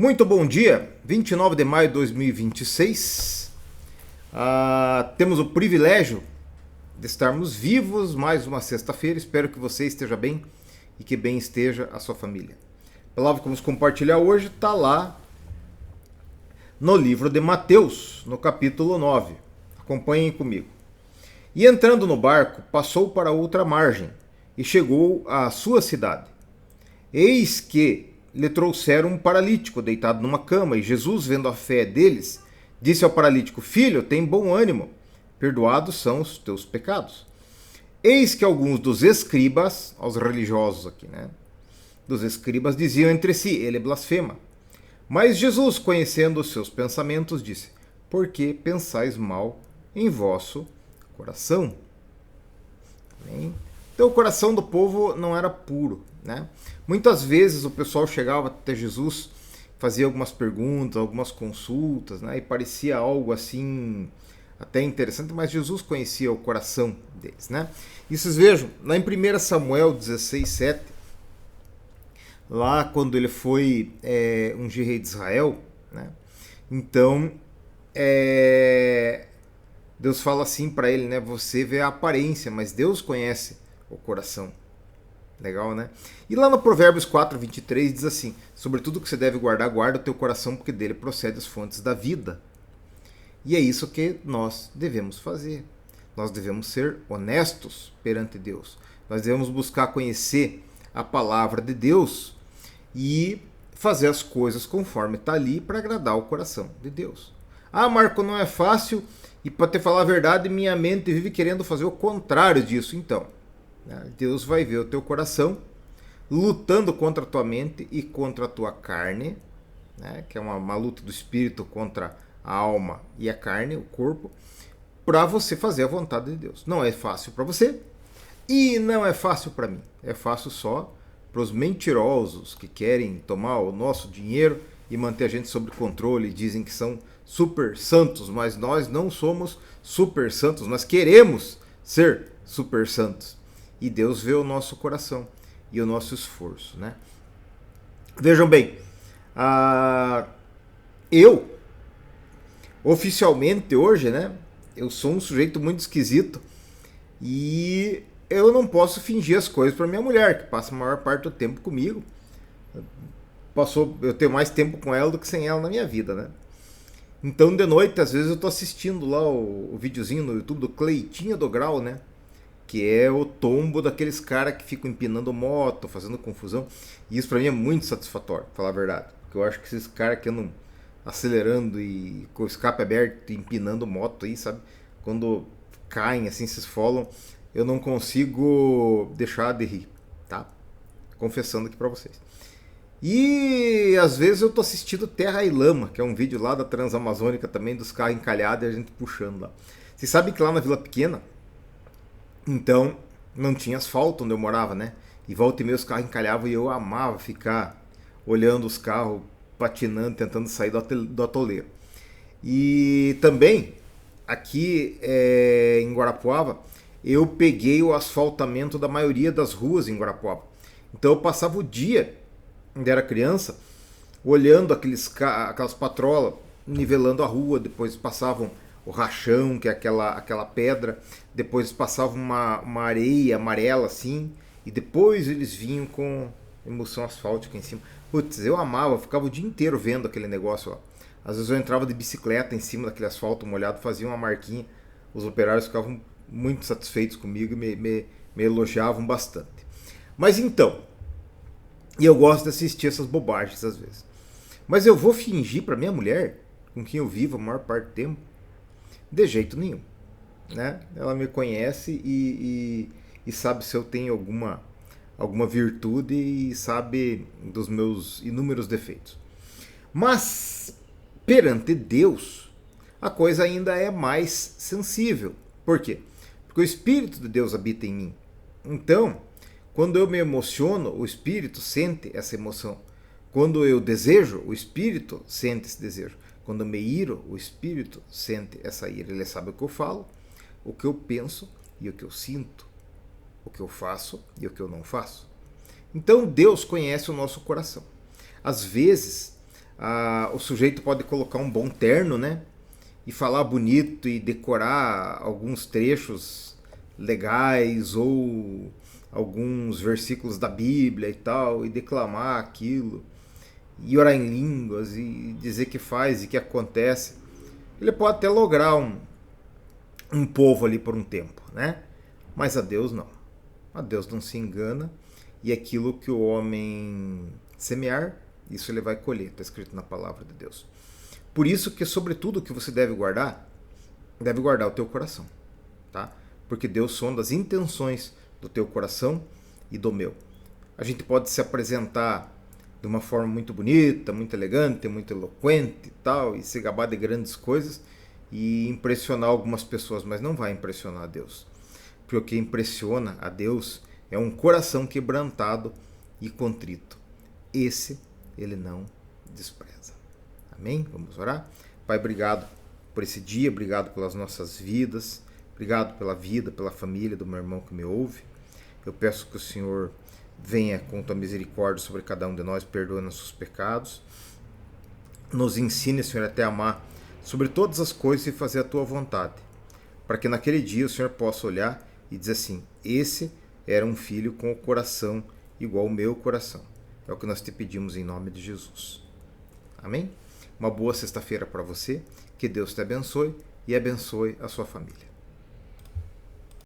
Muito bom dia, 29 de maio de 2026. Temos o privilégio de estarmos vivos mais uma sexta-feira. Espero que você esteja bem e que bem esteja a sua família. A palavra que vamos compartilhar hoje está lá no livro de Mateus, no capítulo 9. Acompanhem comigo. E entrando no barco, passou para outra margem e chegou à sua cidade. Eis que lhe trouxeram um paralítico deitado numa cama, e Jesus, vendo a fé deles, disse ao paralítico: Filho, tem bom ânimo, perdoados são os teus pecados. Eis que alguns dos escribas, aos religiosos aqui, dos escribas, diziam entre si: ele blasfema. Mas Jesus, conhecendo os seus pensamentos, disse: Por que pensais mal em vosso coração? Amém? Então o coração do povo não era puro, Muitas vezes o pessoal chegava até Jesus, fazia algumas perguntas, algumas consultas, e parecia algo assim até interessante, mas Jesus conhecia o coração deles, E vocês vejam, lá em 1 Samuel 16:7, lá quando ele foi ungir rei de Israel, então Deus fala assim para ele, você vê a aparência, mas Deus conhece o coração. Legal, E lá no Provérbios 4:23 diz assim: sobre tudo que você deve guardar, guarda o teu coração, porque dele procede as fontes da vida. E é isso que nós devemos fazer. Nós devemos ser honestos perante Deus. Nós devemos buscar conhecer a palavra de Deus e fazer as coisas conforme está ali para agradar o coração de Deus. Ah, Marco, não é fácil, e para te falar a verdade, minha mente vive querendo fazer o contrário disso. Então, Deus vai ver o teu coração lutando contra a tua mente e contra a tua carne, que é uma luta do espírito contra a alma e a carne, o corpo, para você fazer a vontade de Deus. Não é fácil para você e não é fácil para mim. É fácil só para os mentirosos que querem tomar o nosso dinheiro e manter a gente sob controle. Dizem que são super santos, mas nós não somos super santos. Nós queremos ser super santos. E Deus vê o nosso coração e o nosso esforço, Vejam bem, eu, oficialmente hoje, eu sou um sujeito muito esquisito e eu não posso fingir as coisas para minha mulher, que passa a maior parte do tempo comigo. Eu tenho mais tempo com ela do que sem ela na minha vida, Então, de noite, às vezes eu tô assistindo lá o videozinho no YouTube do Cleitinho do Grau, que é o tombo daqueles caras que ficam empinando moto, fazendo confusão. E isso pra mim é muito satisfatório, pra falar a verdade. Porque eu acho que esses caras que andam acelerando e com o escape aberto, empinando moto aí, sabe? Quando caem, assim, se esfolam, eu não consigo deixar de rir, tá? Confessando aqui pra vocês. E às vezes eu tô assistindo Terra e Lama, que é um vídeo lá da Transamazônica também, dos carros encalhados e a gente puxando lá. Vocês sabem que lá na Vila Pequena, então, não tinha asfalto onde eu morava, E volta e meia os carros encalhavam e eu amava ficar olhando os carros, patinando, tentando sair do atoleiro. E também, aqui em Guarapuava, eu peguei o asfaltamento da maioria das ruas em Guarapuava. Então eu passava o dia, quando era criança, olhando aquelas patrolas, nivelando a rua, depois passavam o rachão, que é aquela pedra, depois passava uma areia amarela assim, e depois eles vinham com emulsão asfáltica em cima. Putz, eu amava, eu ficava o dia inteiro vendo aquele negócio lá. Às vezes eu entrava de bicicleta em cima daquele asfalto molhado, fazia uma marquinha, os operários ficavam muito satisfeitos comigo e me elogiavam bastante. Mas então, e eu gosto de assistir essas bobagens às vezes. Mas eu vou fingir para minha mulher, com quem eu vivo a maior parte do tempo? De jeito nenhum, Ela me conhece e sabe se eu tenho alguma virtude e sabe dos meus inúmeros defeitos. Mas perante Deus a coisa ainda é mais sensível. Por quê? Porque o Espírito de Deus habita em mim. Então, quando eu me emociono, o Espírito sente essa emoção. Quando eu desejo, o Espírito sente esse desejo. Quando eu me iro, o Espírito sente essa ira. Ele sabe o que eu falo, o que eu penso e o que eu sinto, o que eu faço e o que eu não faço. Então Deus conhece o nosso coração. Às vezes O sujeito pode colocar um bom terno, né? E falar bonito e decorar alguns trechos legais ou alguns versículos da Bíblia e tal, e declamar aquilo, e orar em línguas, e dizer que faz e que acontece. Ele pode até lograr um povo ali por um tempo, né? Mas a Deus não. A Deus não se engana, e aquilo que o homem semear, isso ele vai colher, está escrito na palavra de Deus. Por isso que, sobretudo, o que você deve guardar o teu coração, tá? Porque Deus sonda as intenções do teu coração e do meu. A gente pode se apresentar de uma forma muito bonita, muito elegante, muito eloquente e tal, e se gabar de grandes coisas e impressionar algumas pessoas, mas não vai impressionar a Deus. Porque o que impressiona a Deus é um coração quebrantado e contrito. Esse ele não despreza. Amém? Vamos orar? Pai, obrigado por esse dia, obrigado pelas nossas vidas, obrigado pela vida, pela família do meu irmão que me ouve. Eu peço que o Senhor venha com tua misericórdia sobre cada um de nós, perdoa nossos pecados. Nos ensine, Senhor, até amar sobre todas as coisas e fazer a tua vontade, para que naquele dia o Senhor possa olhar e dizer assim: esse era um filho com o coração igual ao meu coração. É o que nós te pedimos em nome de Jesus. Amém? Uma boa sexta-feira para você, que Deus te abençoe e abençoe a sua família.